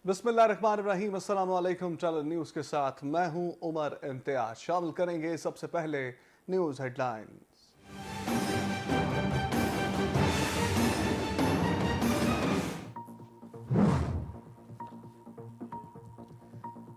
बिस्मिल्लाहिर्रहमानिर्रहीम, अस्सलाम वालेकुम। चैनल न्यूज के साथ मैं हूं उमर इम्तियाज। शामिल करेंगे सबसे पहले न्यूज हेडलाइंस।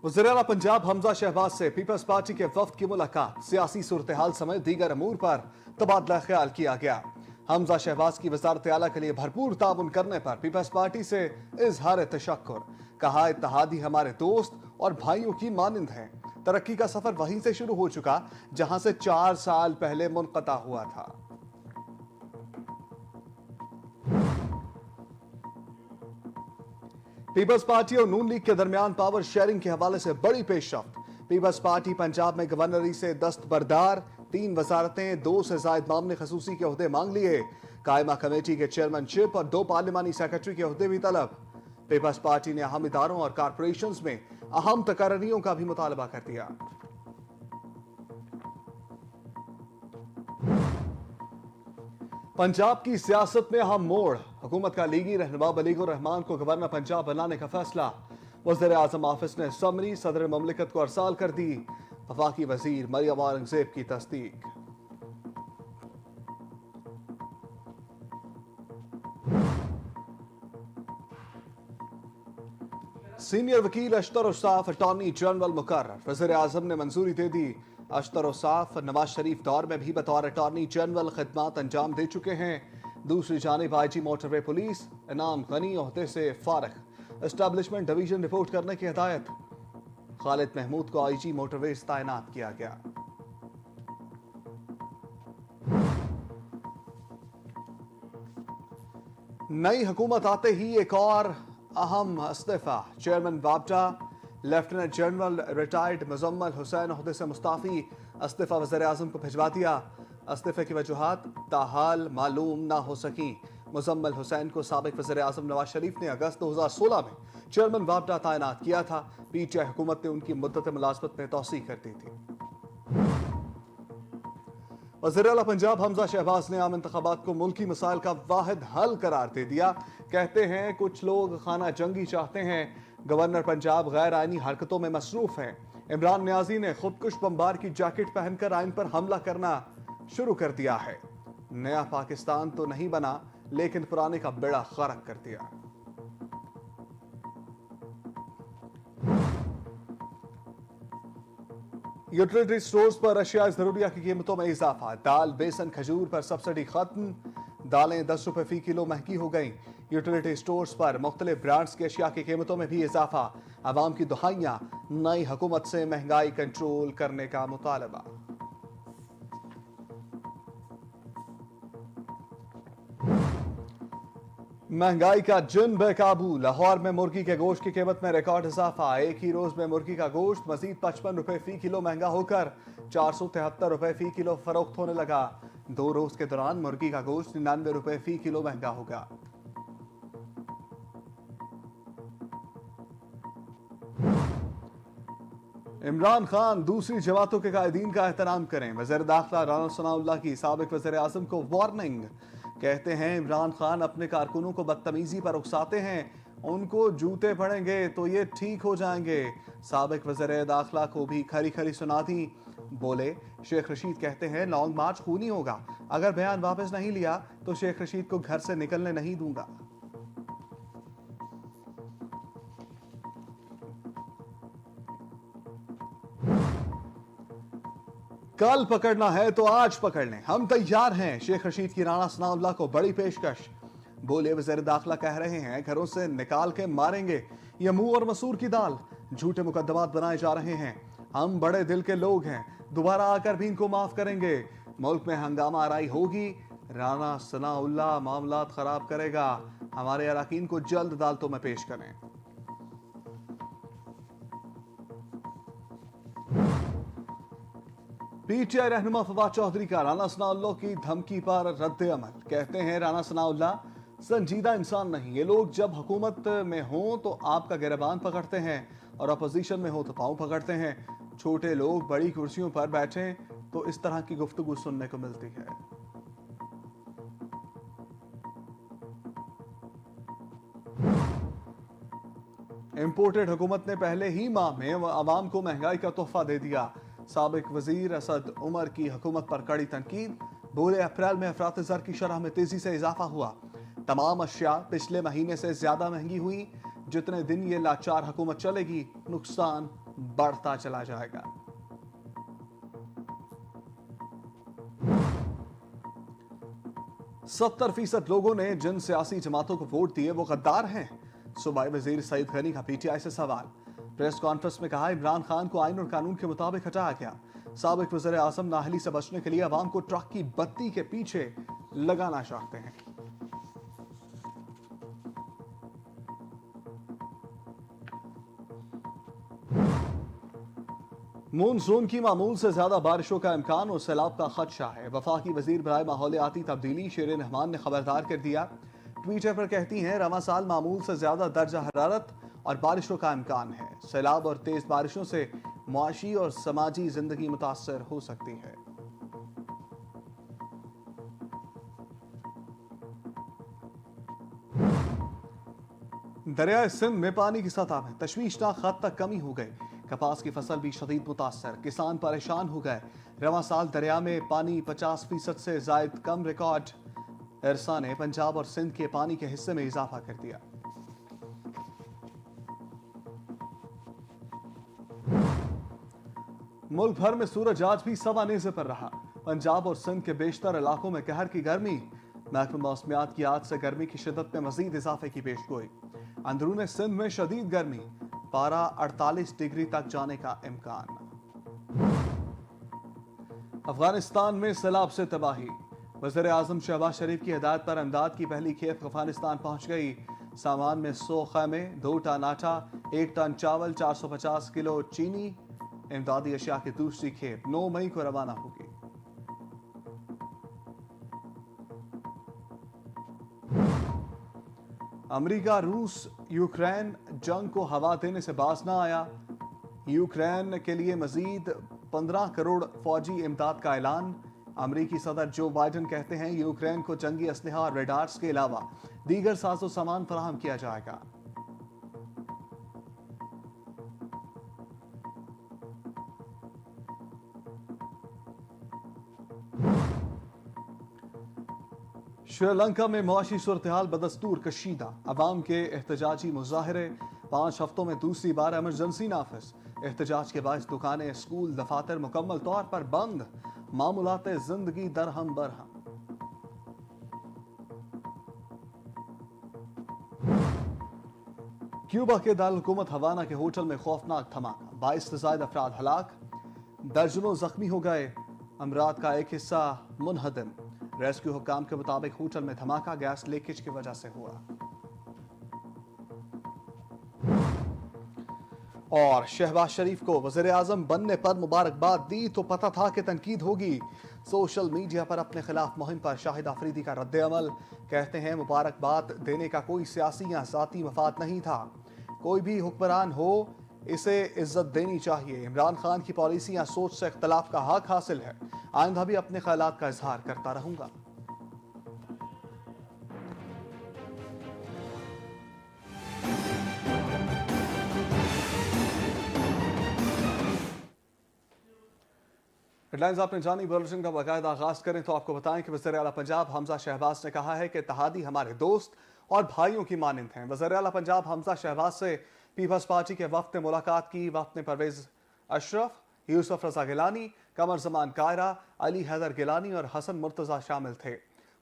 वज़ीर-ए-आला पंजाब हमजा शहबाज से पीपल्स पार्टी के वफ्द की मुलाकात, सियासी सूरत हाल समेत दीगर अमूर पर तबादला ख्याल किया गया। हमजा शहबाज की वज़ारत आला के लिए भरपूर ताउन करने पर पीपल्स पार्टी से इजहार तशक्कुर। कहा, इत्तेहादी हमारे दोस्त और भाइयों की मानिंद हैं। तरक्की का सफर वहीं से शुरू हो चुका जहां से 4 साल पहले मुनक़ता हुआ था। पीपल्स पार्टी और नून लीग के दरमियान पावर शेयरिंग के हवाले से बड़ी पेशरफ्त। पीपल्स पार्टी पंजाब में गवर्नरी से दस्तबरदार, 3 वजारतें, 2 से जायद मामले खसूसी के ओहदे मांग लिए। कायमा कमेटी के चेयरमैनशिप और 2 पार्लिमानी सेक्रेटरी के ओहदे भी तलब। पीपल्स पार्टी ने अहम इदारों और कारपोरेशंस में अहम तकर्रियों का भी मुतालबा कर दिया। पंजाब की सियासत में अहम मोड़, हुकूमत का लीगी रहनुमा बलीगुर रहमान को गवर्नर पंजाब बनाने का फैसला। वज़ीर आज़म ऑफिस ने समरी सदर ममलिकत को अरसाल कर दी। वफाकी वजीर मरियम औरंगजेब की तस्दीक। सीनियर वकील अशतर उसाफ अटॉर्नी जनरल मुकर्रर, वज़ीर आज़म ने मंजूरी दे दी। अशतर उसाफ नवाज शरीफ दौर में भी बतौर अटॉर्नी जनरल खिदमात अंजाम दे चुके हैं। दूसरी जानिब आईजी मोटरवे पुलिस इनाम गनी ओहदे से फारिग, एस्टैब्लिशमेंट डिवीजन रिपोर्ट करने की हिदायत। खालिद महमूद को आईजी मोटरवेज तैनात किया गया। नई हुकूमत आते ही एक और अहम इस्तीफा, चेयरमैन वापडा lieutenant general retired Muzammil Hussain ओहदे से मुस्ताफी। इस्तीफा वज़ीर आज़म को भिजवा दिया। इस्तीफे की वजूहात ताहाल मालूम ना हो सकी। मुजम्मल हुसैन को साबिक वज़ीर आज़म नवाज शरीफ ने अगस्त 2016 में चेयरमैन वापडा तैनात किया था। पीटीआई हुकूमत ने उनकी मुद्दत मुलाजमत में तौसीह कर दी थी। वज़ीर-ए-आला पंजाब हमजा शहबाज ने आम इंतखाबात को मुल्की मसाइल का वाहिद हल करार दे दिया। कहते हैं कुछ लोग खाना जंगी चाहते हैं। गवर्नर पंजाब गैर आईनी हरकतों में मसरूफ हैं। इमरान नियाजी ने खुदकुश बम्बार की जैकेट पहनकर आइन पर हमला करना शुरू कर दिया है। नया पाकिस्तान तो नहीं बना, लेकिन पुराने का बेड़ा गर्क कर दिया। यूटिलिटी स्टोर्स पर अशिया जरूरिया की कीमतों में इजाफा। दाल, बेसन, खजूर पर सब्सिडी खत्म। दालें 10 रुपए फी किलो महंगी हो गई। यूटिलिटी स्टोर्स पर मुख्तलिफ ब्रांड्स की अशिया की कीमतों में भी इजाफा। अवाम की दुहाइयां, नई हुकूमत से महंगाई कंट्रोल करने का मुतालबा। महंगाई का जिन बेकाबू, लाहौर में मुर्गी के गोश्त की कीमत में रिकॉर्ड इजाफा। एक ही रोज में मुर्गी का गोश्त मजीद 55 रुपए फी किलो महंगा होकर 473 रुपए फी किलो फरोख्त होने लगा। 2 रोज के दौरान मुर्गी का गोश्त 99 रुपए फी किलो महंगा होगा। इमरान खान दूसरी जमातों के कायदीन का एहतराम करें, वज़ीर दाखिला राना सनाउल्लाह की साबिक वज़ीर आज़म को वार्निंग। कहते हैं इमरान खान अपने कारकुनों को बदतमीजी पर उकसाते हैं, उनको जूते पड़ेंगे तो ये ठीक हो जाएंगे। साबिक वज़ीर दाखिला को भी खरी खरी सुना दी। बोले, शेख रशीद कहते हैं लॉन्ग मार्च खूनी होगा, अगर बयान वापस नहीं लिया तो शेख रशीद को घर से निकलने नहीं दूंगा। कल पकड़ना है तो आज पकड़ लें, हम तैयार हैं। शेख रशीद की राना सनाउल्लाह को बड़ी पेशकश। बोले, वज़ीर दाखिला कह रहे हैं घरों से निकाल के मारेंगे, ये मुंह और मसूर की दाल। झूठे मुकदमात बनाए जा रहे हैं। हम बड़े दिल के लोग हैं, दोबारा आकर भी इनको माफ करेंगे। मुल्क में हंगामा आराई होगी, राना सनाउल्लाह मामलात खराब करेगा। हमारे अराकीन को जल्द अदालतों में पेश करें। पीटीआई रहनुमा फवाद चौधरी का राना सनाउल्लाह की धमकी पर रद्द अमल। कहते हैं राना सनाउल्लाह संजीदा इंसान नहीं, ये लोग जब हुकूमत में हों तो आपका गिरबान पकड़ते हैं और अपोजिशन में हो तो पांव पकड़ते हैं। छोटे लोग बड़ी कुर्सियों पर बैठे तो इस तरह की गुफ्तगू सुनने को मिलती है। इम्पोर्टेड हुकूमत ने पहले ही माह में अवाम को महंगाई का तोहफा दे दिया। साबिक वजीर असद उमर की हुकूमत पर कड़ी तनकीद। बोले अप्रैल में अफरात ज़र की शरह में तेजी से इजाफा हुआ। तमाम अशिया पिछले महीने से ज्यादा महंगी हुई। जितने दिन ये लाचार हुकूमत चलेगी नुकसान बढ़ता चला जाएगा। सत्तर फीसद लोगों ने जिन सियासी जमातों को वोट दिए वो गद्दार हैं। सूबाई वजीर सईद गनी का पीटीआई से सवाल। प्रेस कॉन्फ्रेंस में कहा इमरान खान को आइन और कानून के मुताबिक हटाया गया। साबिक वज़ीर आज़म नाअहली से बचने के लिए अवाम को ट्रक की बत्ती के पीछे लगाना चाहते हैं। मॉनसून की मामूल से ज्यादा बारिशों का इम्कान और सैलाब का खदशा है। वफाकी वजीर बराए माहौलियाती तब्दीली शेर रहमान ने खबरदार कर दिया। ट्विटर पर कहती हैं रवां साल मामूल से ज्यादा दर्जा हरारत और बारिशों का इम्कान है। सैलाब और तेज बारिशों से मुआशी और समाजी जिंदगी मुतासर हो सकती है। दरियाए सिंध में पानी की सतह में तशवीशनाक हद तक कमी हो गई। कपास की फसल भी शदीद मुतासर, किसान परेशान हो गए। रवां साल दरिया में पानी 50% से जायद कम रिकॉर्ड। इरसा ने पंजाब और सिंध के पानी के हिस्से में इजाफा कर दिया। मुल्क भर में सूरज आज भी सवा नेज़े पर रहा। पंजाब और सिंध के बेशतर इलाकों में कहर की गर्मी। महकमा मौसमियात की आज से गर्मी की शिद्दत में मजीद इजाफे की पेशगोई। अंदरून सिंध में शदीद गर्मी, पारा 48 डिग्री तक जाने का इम्कान। अफगानिस्तान में सैलाब से तबाही। वज़ीर आज़म शहबाज शरीफ की हिदायत पर इमदाद की पहली खेप अफगानिस्तान पहुंच गई। सामान में 100 खैमे, 2 टन आटा, 1 टन चावल, 450 किलो चीनी। इमदादी अशिया की दूसरी खेप 9 मई को रवाना होगी। अमेरिका रूस यूक्रेन जंग को हवा देने से बाज ना आया। यूक्रेन के लिए मजीद 15 करोड़ फौजी इमदाद का ऐलान। अमेरिकी सदर जो बाइडेन कहते हैं यूक्रेन को जंगी असलहा और रेडार्स के अलावा दीगर साजो सामान फराहम किया जाएगा। श्रीलंका में मुआशी सूरत-ए-हाल बदस्तूर कशीदा। अवाम के एहतजाजी मुजाहरे। 5 हफ्तों में दूसरी बार इमरजेंसी नाफिज। एहतजाज के बाद दुकानें, स्कूल, दफातर मुकम्मल तौर पर बंद। मामूलात जिंदगी दरहम बरहम। क्यूबा के दारुल-हुकूमत हवाना के होटल में खौफनाक धमाका। 22 से ज्यादा अफराद हलाक, दर्जनों जख्मी हो गए। अमरात का एक हिस्सा मुनहदम। रेस्क्यू हुकाम के मुताबिक होटल में धमाका गैस लीकेज की वजह से हुआ। और शहबाज शरीफ को वज़ीर आज़म बनने पर मुबारकबाद दी तो पता था कि तनकीद होगी। सोशल मीडिया पर अपने खिलाफ मुहिम पर शाहिद आफरीदी का रद्द अमल। कहते हैं मुबारकबाद देने का कोई सियासी या ज़ाती मफाद नहीं था। कोई भी हुक्मरान हो इसे इज्जत देनी चाहिए। इमरान खान की पॉलिसी या सोच से इख्तलाफ का हक हासिल है। आइंदा भी अपने ख्यालात का इजहार करता रहूंगा। हेडलाइंस आपने जानी। बुलेटिन का बाकायदा आगाज करें तो आपको बताएं कि वज़ीर आला पंजाब हमजा शहबाज ने कहा है कि इत्तेहादी हमारे दोस्त और भाइयों की मानिंद हैं। वज़ीर आला पंजाब हमजा शहबाज से पीपल्स पार्टी के वफ्द ने मुलाकात की। वफ्द में परवेज अशरफ, यूसुफ रजा गिलानी, कमर जमान कायरा, अली हैदर गिलानी और हसन मुर्तजा शामिल थे।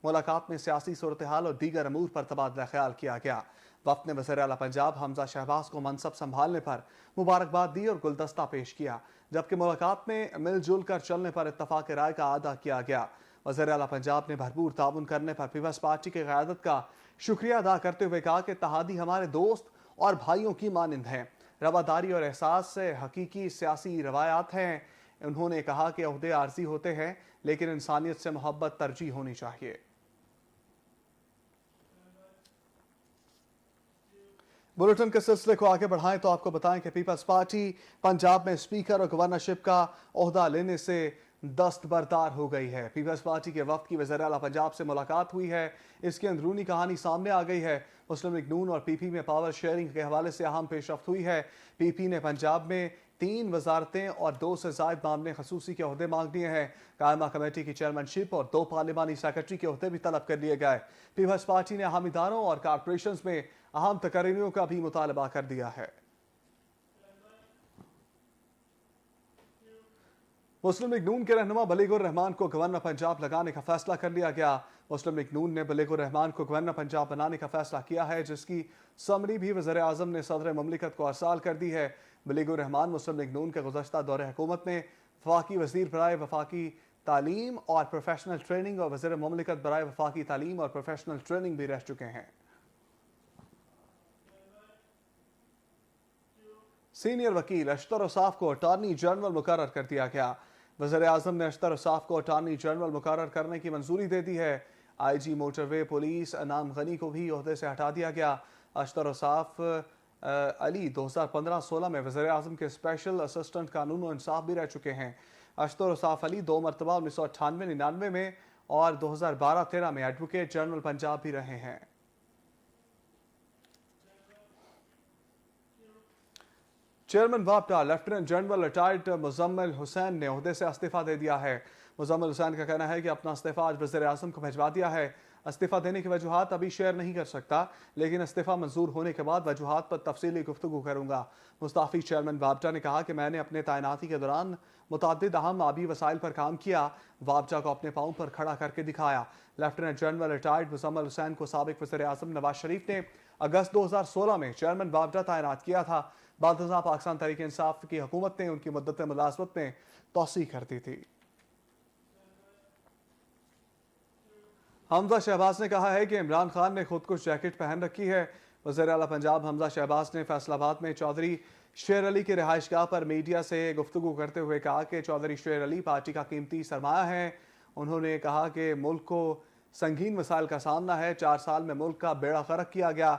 मुलाकात में सियासी सूरत हाल और दीगर अमूर पर तबादला ख्याल किया गया। वफ्द ने वज़ीर आला पंजाब हमजा शहबाज को मनसब संभालने पर मुबारकबाद दी और गुलदस्ता पेश किया, जबकि मुलाकात में मिलजुल कर चलने पर इत्तफाक राय का अदा किया गया। वज़ीर आला पंजाब ने भरपूर ताउन करने पर पीपल्स पार्टी की क़यादत का शुक्रिया अदा करते हुए कहा कि इत्तेहादी हमारे दोस्त और भाइयों की मानिंद हैं। रवादारी और एहसास से हकीकी सियासी रवायात हैं। उन्होंने कहा कि ओहदे आर्जी होते हैं लेकिन इंसानियत से मोहब्बत तरजीह होनी चाहिए। बुलेटिन के सिलसिले को आगे बढ़ाएं तो आपको बताएं कि पीपल्स पार्टी पंजाब में स्पीकर और गवर्नरशिप का ओहदा लेने से दस्तबरदार हो गई है। पीपल्स पार्टी के वफ्द की वज़ीर आला पंजाब से मुलाकात हुई है। इसकी अंदरूनी कहानी सामने आ गई है। मुस्लिम लीग नून और पीपी में पावर शेयरिंग के हवाले से अहम पेशरफ्त हुई है। पीपी ने पंजाब में 3 वजारतें और 2 से ज़ायद मामले खसूसी के ओहदे मांग लिए हैं। कायमा कमेटी की चेयरमैनशिप और 2 पार्लिमानी सेक्रेटरी के ओहदे भी तलब कर लिए गए। पीपल्स पार्टी ने अहम इदारों और कारपोरेशन में अहम तकरीरों का भी मुतालबा कर दिया है। मुस्लिम लीग नून के रहनुमा बलीगुर रहमान को गवर्नर पंजाब लगाने का फैसला कर लिया गया। मुस्लिम लीग नून ने बलीगुर रहमान को गवर्नर पंजाब बनाने का फैसला किया है, जिसकी समरी भी वज़ीर आज़म ने सदर ममलिकत को अरसाल कर दी है। बलीगुर रहमान मुस्लिम लीग नून के गुज़श्ता दौरे हुकूमत में वफाकी वज़ीर बराए वफाकी तालीम और प्रोफेशनल ट्रेनिंग और वज़ीर ममलिकत बराए वफाकी तालीम और प्रोफेशनल ट्रेनिंग भी रह चुके हैं। सीनियर वकील अशतर उसाफ को अटॉर्नी जनरल मुकर्रर कर दिया गया। वज़ीर आज़म ने अशतर उसाफ को अटॉर्नी जनरल मुकर्रर करने की मंजूरी दे दी है। IG मोटरवे पुलिस अनाम गनी को भी ओहदे से हटा दिया गया। अशतर उसाफ अली 2015-16 में वज़ीर आज़म के स्पेशल असिस्टेंट कानून और इंसाफ भी रह चुके हैं। अशतर उसाफ अली 2 मरतबा 1998-99 में और 2012-13 में एडवोकेट जनरल पंजाब भी रहे हैं। चेयरमैन वापटा lieutenant general retired Muzammil Hussain ने ओहदे से इस्तीफा दे दिया है। मुजम्मिल हुसैन का कहना है कि अपना इस्तीफा आज वज़ीर आज़म को भिजवा दिया है। इस्तीफा देने की वजूहात अभी शेयर नहीं कर सकता, लेकिन इस्तीफा मंजूर होने के बाद वजूहात पर तफसीली गुफ्तगू करूंगा। मुस्ताफी चेयरमैन वापटा ने कहा कि मैंने अपने तैनाती के दौरान मुतअद्दिद अहम आबी वसाइल पर काम किया, वापटा को अपने पाँव पर खड़ा करके दिखाया। Lieutenant general retired Muzammil Hussain को साबिक वज़ीर आज़म नवाज शरीफ ने अगस्त 2016 में चेयरमैन वापटा तैनात किया था। बाद पाकिस्तान तहरीक इंसाफ की हुकूमत ने उनकी मुद्दत मुलाजमत में तोसी कर दी थी। हमजा शहबाज ने कहा है कि इमरान खान ने खुद कुछ जैकेट पहन रखी है। वज़ीर आला पंजाब हमजा शहबाज ने फैसलाबाद में चौधरी शेर अली के रिहाइशगाह पर मीडिया से गुफ्तगू करते हुए कहा कि चौधरी शेर अली पार्टी का कीमती सरमाया है। उन्होंने कहा कि मुल्क को संगीन मसाइल का सामना है। 4 साल में मुल्क का बेड़ा गर्क किया गया।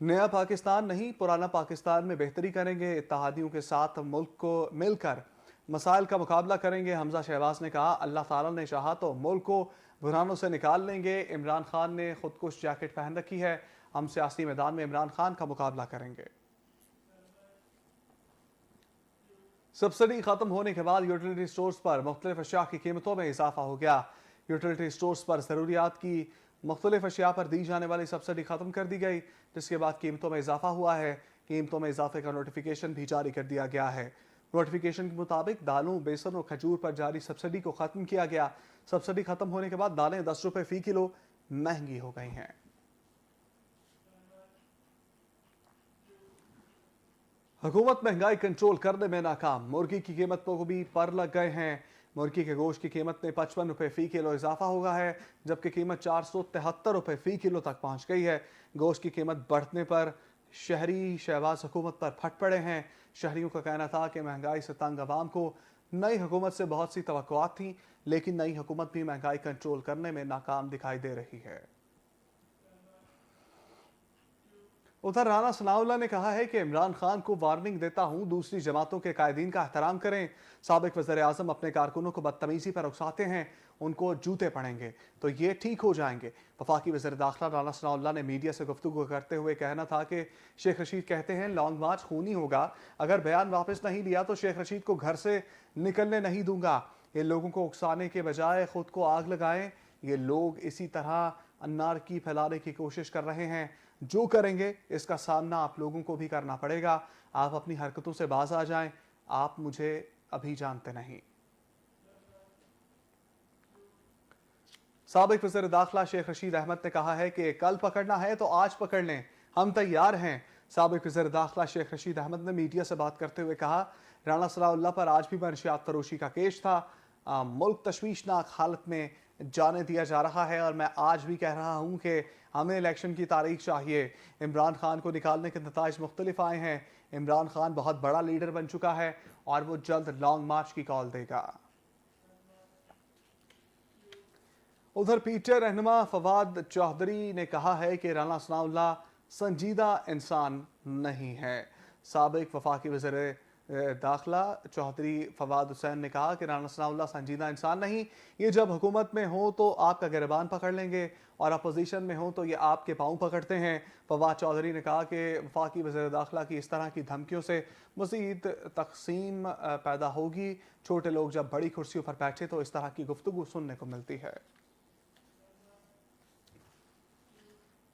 नया पाकिस्तान नहीं, पुराना पाकिस्तान में बेहतरी करेंगे। इत्तेहादियों के साथ मुल्क को मिलकर मसाइल का मुकाबला करेंगे। हमजा शहबाज ने कहा अल्लाह ताला ने चाहा तो मुल्क को बुरानों से निकाल लेंगे। इमरान खान ने खुद कुछ जैकेट पहन रखी है। हम सियासी मैदान में इमरान खान का मुकाबला करेंगे। सब्सिडी खत्म होने के बाद यूटिलिटी स्टोर्स पर मुख्तलिफ अशिया की कीमतों में इजाफा हो गया। यूटिलिटी स्टोर्स पर जरूरियात की मुख्तलिफ अशिया पर दी जाने वाली सब्सिडी खत्म कर दी गई, जिसके बाद कीमतों में इजाफा हुआ है। कीमतों में इजाफे का नोटिफिकेशन भी जारी कर दिया गया है। नोटिफिकेशन के मुताबिक दालों, बेसन और खजूर पर जारी सब्सिडी को खत्म किया गया। सब्सिडी खत्म होने के बाद दालें 10 रुपए फी किलो महंगी हो गई हैं। हुकूमत महंगाई कंट्रोल करने में नाकाम। मुर्गी की कीमत को भी पर लग गए हैं। मुर्गी के गोश्त की कीमत में 55 रुपए फी किलो इजाफा हुआ है, जबकि कीमत 473 रुपए फी किलो तक पहुंच गई है। गोश्त की कीमत बढ़ने पर शहरी शहबाज हुकूमत पर फट पड़े हैं। शहरियों का कहना था कि महंगाई से तंग आवाम को नई हुकूमत से बहुत सी तवक्कुआत थी, लेकिन नई हुकूमत भी महंगाई कंट्रोल करने में नाकाम दिखाई दे रही है। उधर राना सनाउल्लाह ने कहा है कि इमरान खान को वार्निंग देता हूं, दूसरी जमातों के कायदीन का एहतराम करें। साबिक वज़ीर आज़म अपने कारकुनों को बदतमीजी पर उकसाते हैं, उनको जूते पड़ेंगे तो ये ठीक हो जाएंगे। वफाकी वज़ीर दाखिला राना सनाउल्लाह ने मीडिया से गुफ्तगू करते हुए कहना था कि शेख रशीद कहते हैं लॉन्ग मार्च खूनी होगा, अगर बयान वापस नहीं लिया तो शेख रशीद को घर से निकलने नहीं दूंगा। ये लोगों को उकसाने के बजाय खुद को आग लगाएं। ये लोग इसी तरह अनारकी फैलाने की कोशिश कर रहे हैं। जो करेंगे इसका सामना आप लोगों को भी करना पड़ेगा। आप अपनी हरकतों से बाज आ जाएं, आप मुझे अभी जानते नहीं। साबिक वज़ीर दाखिला शेख रशीद अहमद ने कहा है कि कल पकड़ना है तो आज पकड़ लें, हम तैयार हैं। साबिक वज़ीर दाखिला शेख रशीद अहमद ने मीडिया से बात करते हुए कहा राना सनाउल्लाह पर आज भी मनशियात फरोशी का केस था। मुल्क तशवीशनाक हालत में जाने दिया जा रहा है और मैं आज भी कह रहा हूं कि हमें इलेक्शन की तारीख चाहिए। इमरान खान को निकालने के नताइज मुख्तलिफ आए हैं। इमरान खान बहुत बड़ा लीडर बन चुका है और वो जल्द लॉन्ग मार्च की कॉल देगा। उधर पीटीआई रहनुमा फवाद चौधरी ने कहा है कि राना सनाउल्लाह संजीदा इंसान नहीं है। साबिक वफाकी वज़ीर दाखिला चौधरी फवाद हुसैन ने कहा कि राना सनाउल्लाह संजीदा इंसान नहीं, ये जब हुकूमत में हो तो आपका गिरबान पकड़ लेंगे और अपोजिशन में हो तो ये आपके पाँव पकड़ते हैं। फवाद चौधरी ने कहा कि वफाकी वज़ीर दाखिला की इस तरह की धमकियों से मज़ीद तकसीम पैदा होगी। छोटे लोग जब बड़ी कुर्सियों पर बैठे तो इस तरह की गुफ्तगू सुनने को मिलती है।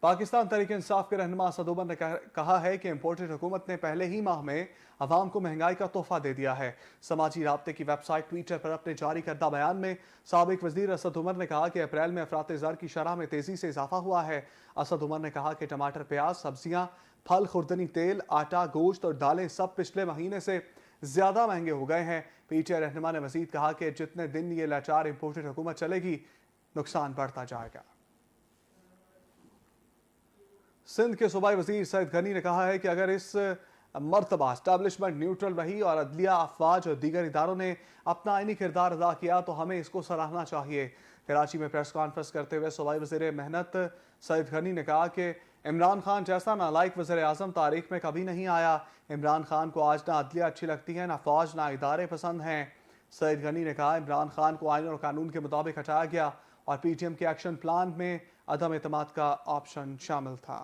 पाकिस्तान तहरीक इंसाफ के रहनुमा असद उमर ने कहा है कि इम्पोर्टेड हुकूमत ने पहले ही माह में अवाम को महंगाई का तोहफा दे दिया है। समाजी राब्ते की वेबसाइट ट्विटर पर अपने जारी करदा बयान में साबिक वजीर असद उमर ने कहा कि अप्रैल में अफरात ज़र की शरह में तेजी से इजाफा हुआ है। असद उमर ने कहा कि टमाटर, प्याज, सब्जियां, फल, खुर्दनी तेल, आटा, गोश्त और दालें सब पिछले महीने से ज्यादा महंगे हो गए हैं। पीटीआई रहनुमा ने मजीद कहा कि जितने दिन ये लाचार इम्पोर्टेड हुकूमत चलेगी, नुकसान बढ़ता जाएगा। सिंध के सूबाई वजीर सईद गनी ने कहा है कि अगर इस मरतबा स्टैब्लिशमेंट न्यूट्रल रही और अदलिया, अफवाज और दीगर इदारों ने अपना आईनी किरदार अदा किया तो हमें इसको सराहना चाहिए। कराची में प्रेस कॉन्फ्रेंस करते हुए सूबाई वजीर मेहनत सईद गनी ने कहा कि इमरान खान जैसा नालायक वज़ीर आज़म तारीख में कभी नहीं आया। इमरान खान को आज ना अदलिया अच्छी लगती है, ना फौज, ना इदारे पसंद हैं। सईद गनी ने कहा इमरान खान को आइन और कानून के मुताबिक हटाया गया और पीटीएम के एक्शन प्लान में अदम एतमाद का ऑप्शन शामिल था।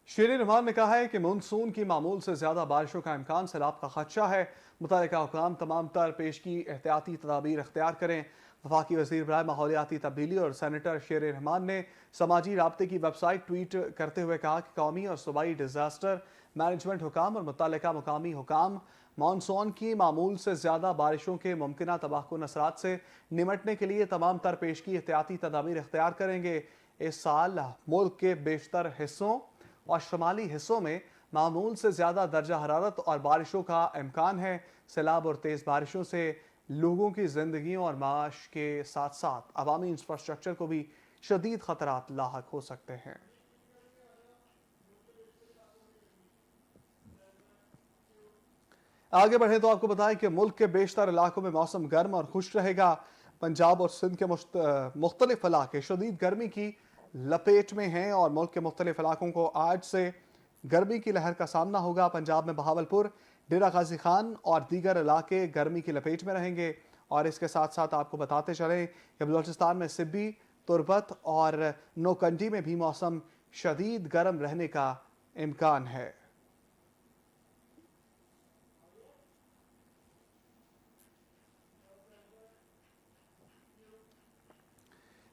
शेर रहमान ने कहा है कि मानसून की मामूल से ज्यादा बारिशों का इम्कान, सैलाब का खदशा है। मुतल्लिका हुकाम तमाम तर पेश की एहतियाती तदाबीर अख्तियार करें। वफाकी वज़ीर बराए माहौलियाती तब्दीली और सेनेटर शेर रहमान ने समाजी राब्ते की वेबसाइट ट्वीट करते हुए कहा कि कौमी और सूबाई डिजास्टर मैनेजमेंट हुकाम और मुतल्लिका मुकामी हुकाम मानसून की मामूल से ज्यादा बारिशों के मुमकिन तबाहकुन असरात से निमटने के लिए तमाम तर पेश की एहतियाती तदाबीर अख्तियार करेंगे। इस साल मुल्क के बेशतर हिस्सों और शुमाली हिस्सों में मामूल से ज्यादा दर्जा हरारत और बारिशों का इम्कान है। सैलाब और तेज बारिशों से लोगों की जिंदगी और माश के साथ साथ अवामी इंफ्रास्ट्रक्चर को भी शदीद खतरात लाहक हो सकते हैं। आगे बढ़े तो आपको बताएं कि मुल्क के बेशतर इलाकों में मौसम गर्म और खुश रहेगा। पंजाब और सिंध के मुख्तलिफ इलाके शदीद गर्मी की लपेट में हैं और मुल्क के मुख्तलिफ इलाकों को आज से गर्मी की लहर का सामना होगा। पंजाब में बहावलपुर, डेरा गाजी खान और दीगर इलाके गर्मी की लपेट में रहेंगे। और इसके साथ साथ आपको बताते चलें कि बलूचिस्तान में सिब्बी, तुरबत और नौकंडी में भी मौसम शदीद गर्म रहने का इम्कान है।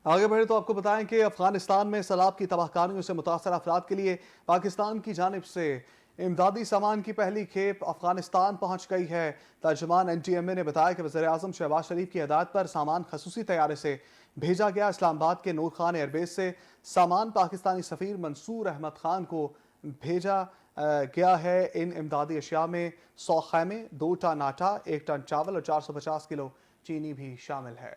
आगे बढ़े तो आपको बताएं कि अफगानिस्तान में सैलाब की तबाहकारियों से मुतासर अफराद के लिए पाकिस्तान की जानिब से इमदादी सामान की पहली खेप अफगानिस्तान पहुंच गई है। तर्जुमान NTMA ने बताया कि वज़ीर आज़म शहबाज शरीफ की हिदायत पर सामान खसूसी तैयारे से भेजा गया। इस्लामाबाद के नूर खान एयरबेस से सामान पाकिस्तानी सफ़ीर मंसूर अहमद खान को भेजा गया है। इन इमदादी अशिया में 100 खैमे, 2 टन आटा, 1 टन चावल और 450 किलो चीनी भी शामिल है।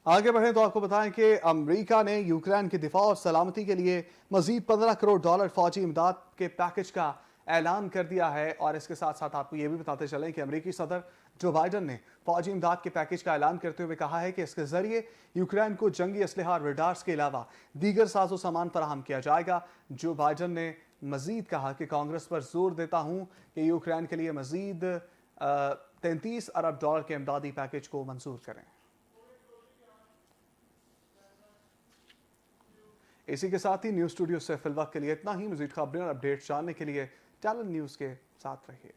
आगे बढ़े तो आपको बताएं कि अमेरिका ने यूक्रेन की दिफा और सलामती के लिए मजीद $15 करोड़ फौजी इमदाद के पैकेज का ऐलान कर दिया है। और इसके साथ साथ आपको यह भी बताते चलें कि अमेरिकी सदर जो बाइडन ने फौजी इमदाद के पैकेज का ऐलान करते हुए कहा है कि इसके जरिए यूक्रेन को जंगी असलहा और रेडार्स के अलावा दीगर साजो सामान फराहम किया जाएगा। जो बाइडन ने मजीद कहा कि कांग्रेस पर जोर देता हूं कि यूक्रेन के लिए मजीद $33 अरब के इमदादी पैकेज को मंजूर करें। इसी के साथ ही न्यूज स्टूडियो से फिलवक्त के लिए इतना ही। मजीद खबरें और अपडेट्स जानने के लिए टैलेंट न्यूज के साथ रहिए।